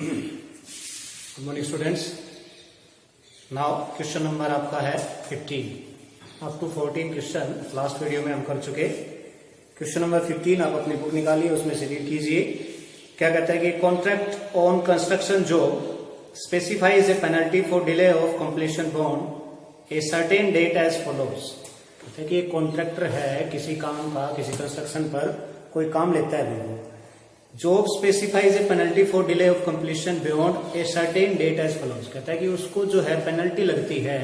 Good morning students. Now question number आपका है 15 up to 14 question last video में हम कर चुके। क्वेश्चन नंबर 15 आप अपनी बुक निकालिए, उसमें से रीड कीजिए। क्या कहता है कि contract on construction job specifies a penalty for delay of completion beyond a certain date as follows. कहते हैं कि एक कॉन्ट्रैक्टर है किसी काम का, किसी कंस्ट्रक्शन पर कोई काम लेता है वो, job specifies a penalty for delay of completion beyond a certain date as follows. कहता है कि उसको जो है पेनल्टी लगती है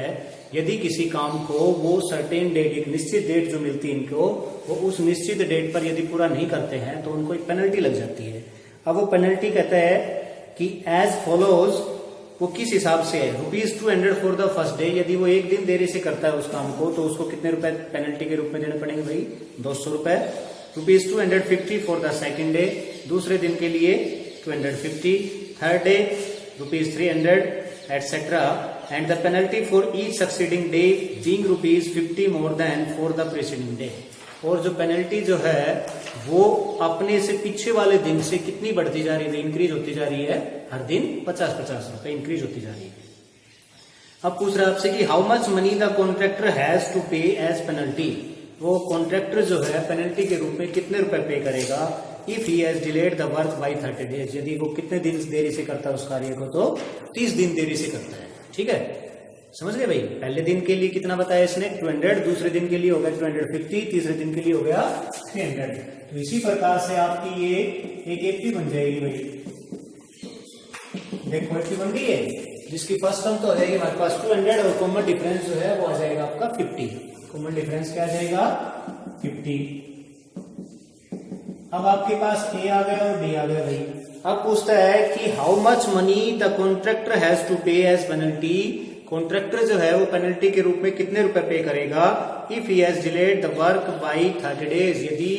यदि किसी काम को वो सर्टेन डेट, एक निश्चित डेट जो मिलती है इनको, वो उस निश्चित डेट पर यदि पूरा नहीं करते हैं तो उनको एक पेनल्टी लग जाती है। अब वो पेनल्टी कहता है कि एज फॉलोज, वो किस हिसाब से है, ₹200 फॉर द फर्स्ट डे। यदि वो एक दिन देरी से करता है उस काम को तो उसको कितने रुपए पेनल्टी के रूप में देने पड़ेंगे भाई? ₹200। ₹250 फॉर द सेकेंड डे, दूसरे दिन के लिए 250, third day ₹300 etcetera, and the penalty for each succeeding day being ₹50 more than for the preceding day. और जो पेनल्टी जो है वो अपने से पीछे वाले दिन से कितनी बढ़ती जा रही है, इंक्रीज होती जा रही है, हर दिन 50-50 रुपए इंक्रीज होती जा रही है। अब पूछ रहा है आपसे कि how much money the contractor has to pay as penalty. वो कॉन्ट्रैक्टर जो है पेनल्टी के रूप में कितने रुपए पे करेगा if he has delayed the work by 30 days. यदि वो कितने दिन देरी से करता है उस कार्य को, तो 30 दिन देरी से करता है। ठीक है, समझ गए भाई? पहले दिन के लिए कितना बताया इसने? 200, दूसरे दिन के लिए हो गया 250, तीसरे दिन के लिए हो गया 300। तो इसी प्रकार से आपकी ये एक एपी बन जाएगी भाई। देखो एपी बन गई है, जिसकी फर्स्ट टर्म तो हो जाएगी हमारे पास 200 और कॉमन डिफरेंस जो है वो आ जाएगा आपका 50। कॉमन डिफरेंस क्या आ जाएगा? 50। अब आपके पास ए आ गया और डी आ गया भाई। अब पूछता है कि how much money the contractor has to pay as penalty. Contractor जो है वो पेनल्टी के रूप में कितने रुपए पे करेगा if he has delayed the work by 30 days. यदि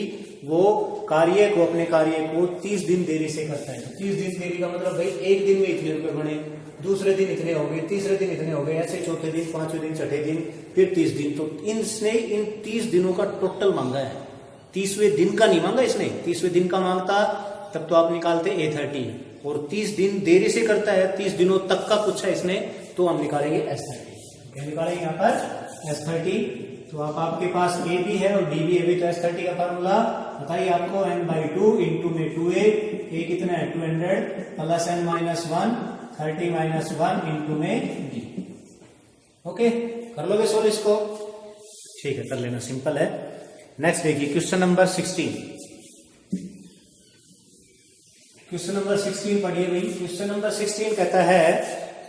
वो कार्य को, अपने कार्य को 30 दिन देरी से करता है। 30 दिन देरी का मतलब भाई एक दिन में इतने रुपए बने, दूसरे दिन इतने हो गए, तीसरे दिन इतने हो गए, ऐसे चौथे दिन, पांचवें दिन, छठे दिन, फिर 30 दिन। तो इसने इन 30 दिनों का टोटल मांगा है, 30वें दिन का नहीं मांगा इसने। 30वें दिन का मांगता तब तो आप निकालते A30, और 30 दिन देरी से करता है, 30 दिनों तक का पूछा इसने, तो हम निकालेंगे S30। क्या निकालेंगे यहाँ पर? S30। तो आपके पास A भी है और D भी है। तो S30 का फार्मूला बताइए आपको, n/2 इंटू में 2A। A कितना है? 200 प्लस n-1, 30 - 1 इंटू में D। ओके, कर लोगे सोल्व इसको? ठीक है, कर लेना, सिंपल है। नेक्स्ट देखिए क्वेश्चन नंबर 16। क्वेश्चन नंबर 16 पढ़िए भाई। क्वेश्चन नंबर 16 कहता है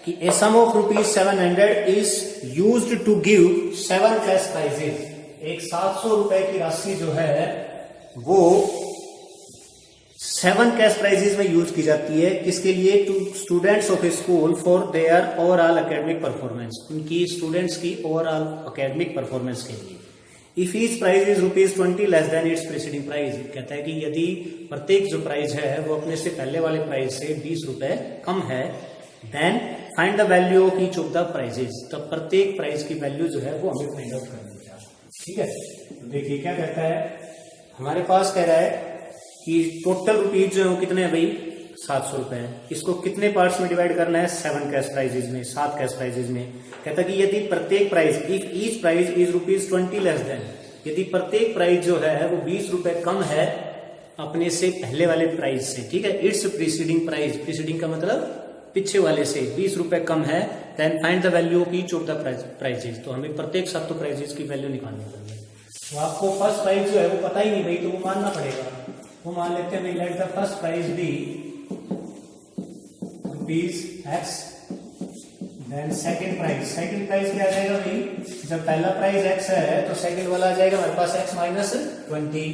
कि a sum of ₹700 is used to give 7 cash prizes. एक 700 रुपए की राशि जो है वो 7 कैश प्राइजेस में यूज की जाती है। किसके लिए? To students of a school for their overall academic performance. उनकी स्टूडेंट्स की ओवरऑल एकेडमिक परफॉर्मेंस के लिए। If each prize is ₹20 less than its preceding prize. कहता है कि यदि प्रत्येक जो प्राइज है वो अपने से पहले वाले प्राइज से 20 रुपए कम है, then find the value of each of the prizes. तो प्रत्येक प्राइज की वैल्यू जो है वो हमें फाइंड आउट करनी है। ठीक है, तो देखिए क्या कहता है हमारे पास। कह रहा है कि टोटल रुपीज जो है वो कितने हैं भाई? 700 रुपए है। इसको कितने पार्ट्स में डिवाइड करना है? 7 कैश प्राइजेज में, 7 कैश प्राइजेज में। कहता है कि यदि प्रत्येक price, if each price is ₹20 less then, यदि प्रत्येक प्राइस जो है वो 20 रुपए कम है अपने से पहले वाले प्राइस से, ठीक है, इट्स प्रीसीडिंग प्राइस, प्रीसीडिंग का मतलब पीछे वाले से 20 रुपए कम है, then find the value of each of the prizes. तो हमें प्रत्येक 7 प्राइजेस की वैल्यू निकालनी पड़ेगी। तो आपको फर्स्ट प्राइस जो है वो पता ही नहीं भाई, तो वो मानना पड़ेगा। वो मान लेते हैं, let the first price be ₹X, then second price. Second price क्या आ जाएगा भाई? जब पहला प्राइस X है तो सेकंड वाला आ जाएगा हमारे पास X - 20।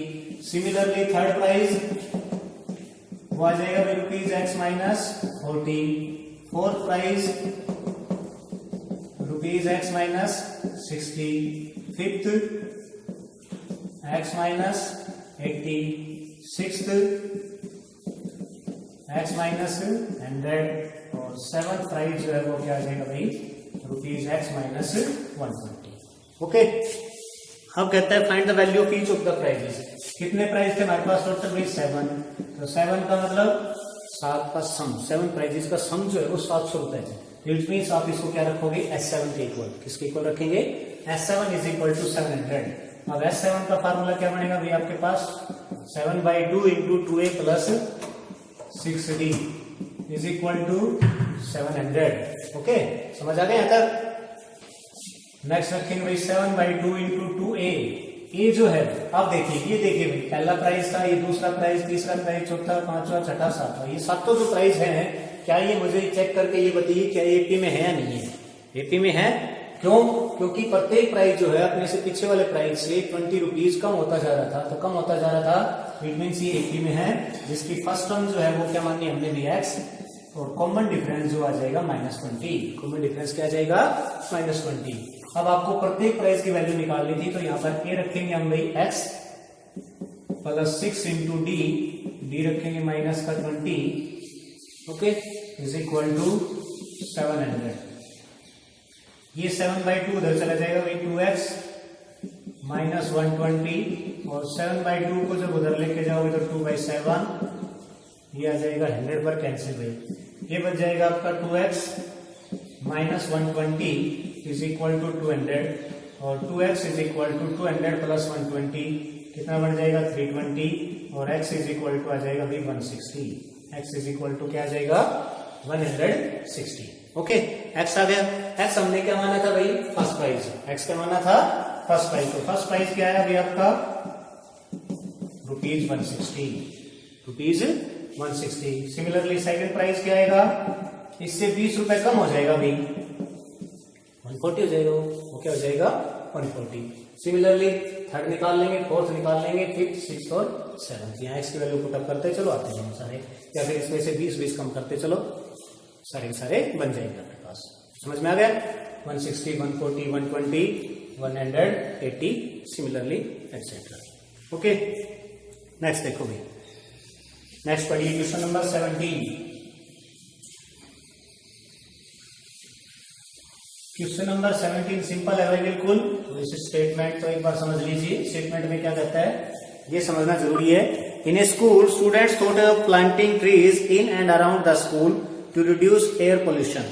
सिमिलरली थर्ड प्राइस वो आ जाएगा भाई ₹X - 40। Fourth price ₹X - 60। Fifth X - 80। Sixth X - 100। और सेवंथ प्राइस जो है वो क्या आ जाएगा भाई? ₹X - 120। ओके, अब कहता है find the value of each of the prizes. कितने प्राइस थे हमारे पास टोटल भाई? 7। तो 7 का मतलब 7 का सम, 7 प्राइजेस का सम जो है वो 700 रुपए है। इट मीन्स आप इसको क्या रखोगे, S7 के इक्वल। किसके इक्वल रखेंगे, S7 इज इक्वल टू 700। अब S7 का फार्मूला क्या बनेगा भाई आपके पास, 7/2 into 2A plus 6D is equal to 700। Okay, समझ आ गया यहाँ तक। नेक्स्ट रखेंगे भाई 7/2 इंटू 2A। ये जो है आप देखिए, ये देखिए भाई, पहला प्राइस था, ये दूसरा प्राइस, तीसरा प्राइस, चौथा, पांचवा, छठा, सातवां, ये सातों जो प्राइस है, क्या ये मुझे चेक करके ये बताइए क्या ये एपी में है या नहीं है। एपी में है, क्यों, क्योंकि प्रत्येक प्राइस जो है अपने से पीछे वाले प्राइस से 20 रुपीज कम होता जा रहा था, तो कम होता जा रहा था, इट मीन्स ये एपी में है, जिसकी फर्स्ट टर्म जो है वो क्या मानी हमने भी एक्स, और कॉमन डिफरेंस जो आ जाएगा -20। कॉमन डिफरेंस क्या आ जाएगा, -20। अब आपको प्रत्येक प्राइस की वैल्यू निकालनी थी, तो यहाँ पर ए रखेंगे हम भाई x प्लस 6 इंटू डी रखेंगे -20, ओके, इज इक्वल टू 700। ये 7/2 उधर चला जाएगा भाई, 2x माइनस 120, और 7/2 को जब उधर लेके जाओगे तो 2/7, ये आ जाएगा 100 पर कैंसिल भाई। ये बच जाएगा आपका 2x minus 120 is equal to 200, और 2x is equal to 200 plus 120 कितना बन जाएगा 320, और x इज इक्वल टू आ जाएगा भाई 160। x इज इक्वल टू क्या आ जाएगा 160। ओके, x आ गया। x हमने क्या माना था भाई, फर्स्ट प्राइस। x क्या माना था, फर्स्ट प्राइस। तो फर्स्ट प्राइस क्या है भाई आपका, ₹160, ₹160। सिमिलरली सेकंड प्राइस क्या आएगा, इससे 20 रुपए कम हो जाएगा भाई, 140 हो जाएगा, वो क्या हो जाएगा 140। सिमिलरली थर्ड निकाल लेंगे, फोर्थ निकाल लेंगे, फिफ्थ, सिक्स्थ और सेवंथ। यहाँ एक्स की वैल्यू पुटअप करते चलो, आते हैं सारे, या फिर इसमें से 20 कम करते चलो, सारे सारे बन जाएंगे आपके पास। समझ में आ गया, 160, 140, 120, 180, सिमिलरली एक्सेट्रा। ओके, नेक्स्ट देखो भाई, नेक्स्ट पढ़िए question number 17। Question number 17 simple है भाई बिल्कुल। तो इस स्टेटमेंट तो एक बार समझ लीजिए, स्टेटमेंट में क्या कहता है ये समझना जरूरी है। In a school students thought of planting trees in and around the school to reduce air pollution.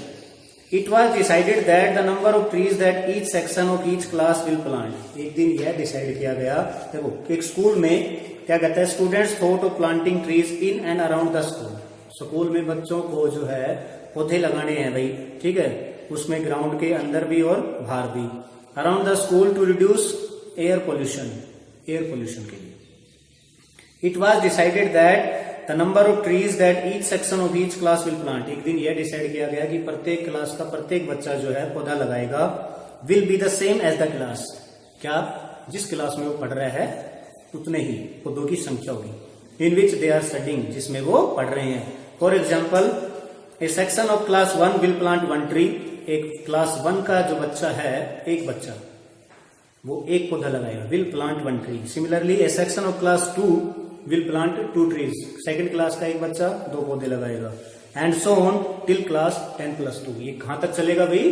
It was decided that the number of trees that each section of each class will plant. एक दिन यह decide किया गया, देखो एक school में क्या कहता है, students thought of planting trees in and around the school. School में बच्चों को जो है पौधे लगाने हैं भाई, ठीक है, उसमें ग्राउंड के अंदर भी और बाहर भी। Around the school to reduce air pollution, air pollution के लिए। It was decided that the number of trees that each section of each class will plant. एक दिन यह डिसाइड किया गया कि प्रत्येक क्लास का प्रत्येक बच्चा जो है पौधा लगाएगा। Will be the same as the class, क्या जिस क्लास में वो पढ़ रहा है उतने ही पौधों की संख्या होगी। इन विच दे आर स्टडिंग, जिसमें वो पढ़ रहे हैं। For example A section of class 1 will plant 1 tree. एक क्लास 1 का जो बच्चा है, एक बच्चा वो एक पौधा लगाएगा, will plant 1 tree. Similarly A section of class 2 will plant 2 trees. Second class का एक बच्चा 2 पौधे लगाएगा। And so on till class 10+2। ये कहां तक चलेगा भाई,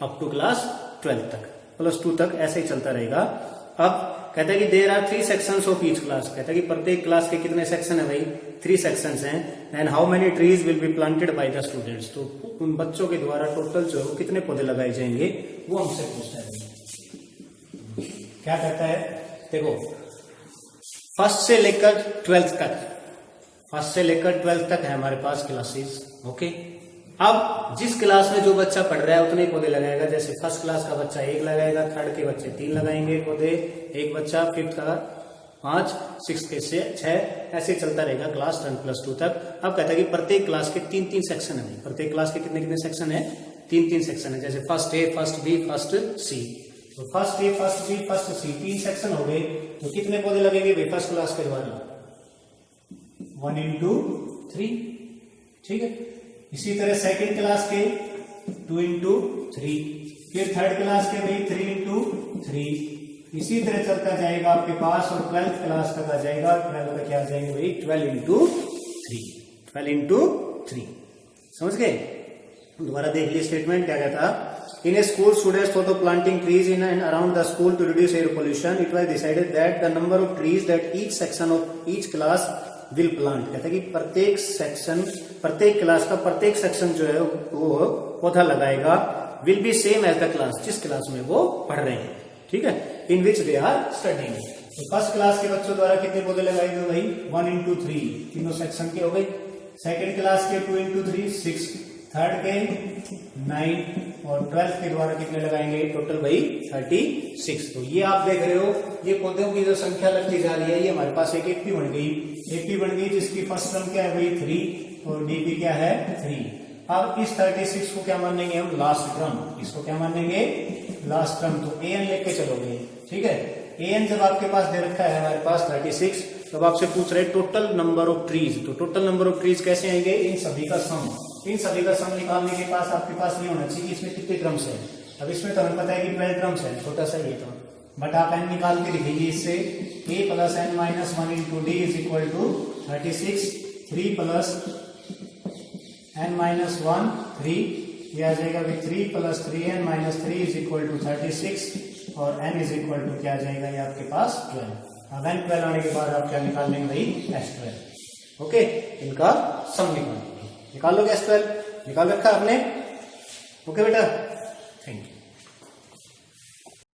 अप टू क्लास 12 तक, +2 तक ऐसे ही चलता रहेगा। अब कहता है कि there are 3 sections of each class. कहता है कि प्रत्येक क्लास के कितने सेक्शन है भाई, 3 सेक्शंस हैं। And how many trees will be planted by the students. तो उन बच्चों के द्वारा टोटल जो है कितने पौधे लगाए जाएंगे वो हमसे पूछता है। क्या कहता है, देखो फर्स्ट से लेकर 12th तक, फर्स्ट से लेकर 12th तक है हमारे पास क्लासेस। ओके, अब जिस क्लास में जो बच्चा पढ़ रहा है उतने ही पौधे लगाएगा। जैसे फर्स्ट क्लास का बच्चा 1 लगाएगा, थर्ड के बच्चे 3 लगाएंगे पौधे, एक बच्चा, फिफ्थ का 5, सिक्स के 6, ऐसे चलता रहेगा क्लास 10+2 तक। अब कहता है कि प्रत्येक क्लास के 3-3 सेक्शन है। प्रत्येक क्लास के कितने सेक्शन है, 3-3 सेक्शन है। जैसे first A, first B, first सी। तो first A, first B, first C 3 section हो गए। तो कितने पौधे लगेंगे भाई फर्स्ट क्लास के द्वारा, 1 into 3, ठीक है। इसी तरह सेकंड क्लास के 2 into 3, फिर थर्ड क्लास के भाई 3 into 3। इसी तरह चलता जाएगा आपके पास, और 12th क्लास तक आ जाएगा। 12 का क्या आ जाएंगे भाई 12 into 3, 12 into 3। समझ गए, दोबारा देख लीजिए स्टेटमेंट क्या कहता। In a school students thought of planting trees in and around the school to reduce air pollution. It was decided that the number of trees that each section of each class will plant. कहते हैं कि प्रत्येक class का प्रत्येक section जो है वो पौधा लगाएगा। Will be same as the class, जिस क्लास में वो पढ़ रहे हैं, ठीक है, in which they are studying. तो फर्स्ट क्लास के बच्चों द्वारा कितने पौधे लगाए गए भाई? 1 into 3, तीनों सेक्शन के हो गए। सेकेंड क्लास के 2 into 3 6, थर्ड के 9 और 12th के द्वारा कितने लगाएंगे टोटल भाई? 36। तो ये आप देख रहे हो, ये पौधों की जो संख्या लगती जा रही है, ये हमारे पास एक एपी बन गई। एपी बन गई जिसकी फर्स्ट टर्म क्या है भाई? 3 और डीपी क्या है? 3। अब इस 36 को क्या मानेंगे हम? Last term. इसको क्या मानेंगे? Last term. तो एन लेके चलोगे, ठीक है। एन जब आपके पास दे रखा है हमारे पास 36, तब आपसे पूछ रहे टोटल नंबर ऑफ ट्रीज। तो टोटल नंबर ऑफ ट्रीज कैसे आएंगे? इन सभी का सम। इन सभी का सम निकालने के पास आपके पास नहीं होना चाहिए इसमें कितने क्रम्स है। अब इसमें तो हमें पता है कि 12 क्रम्स है, छोटा सा ये तो, बट आप एन निकाल के लिखिए इससे। a + n - 1 into d = 36, 3 + n - 1 3, ये आ जाएगा 3 + 3n - 3 = 36 और n = क्या आ जाएगा ये आपके पास? 12। अब n 12 आने के बाद आप क्या निकाल लेंगे भाई? S12। ओके, इनका सम निकाल लोगे। S12 निकाल रखा आपने? ओके बेटा।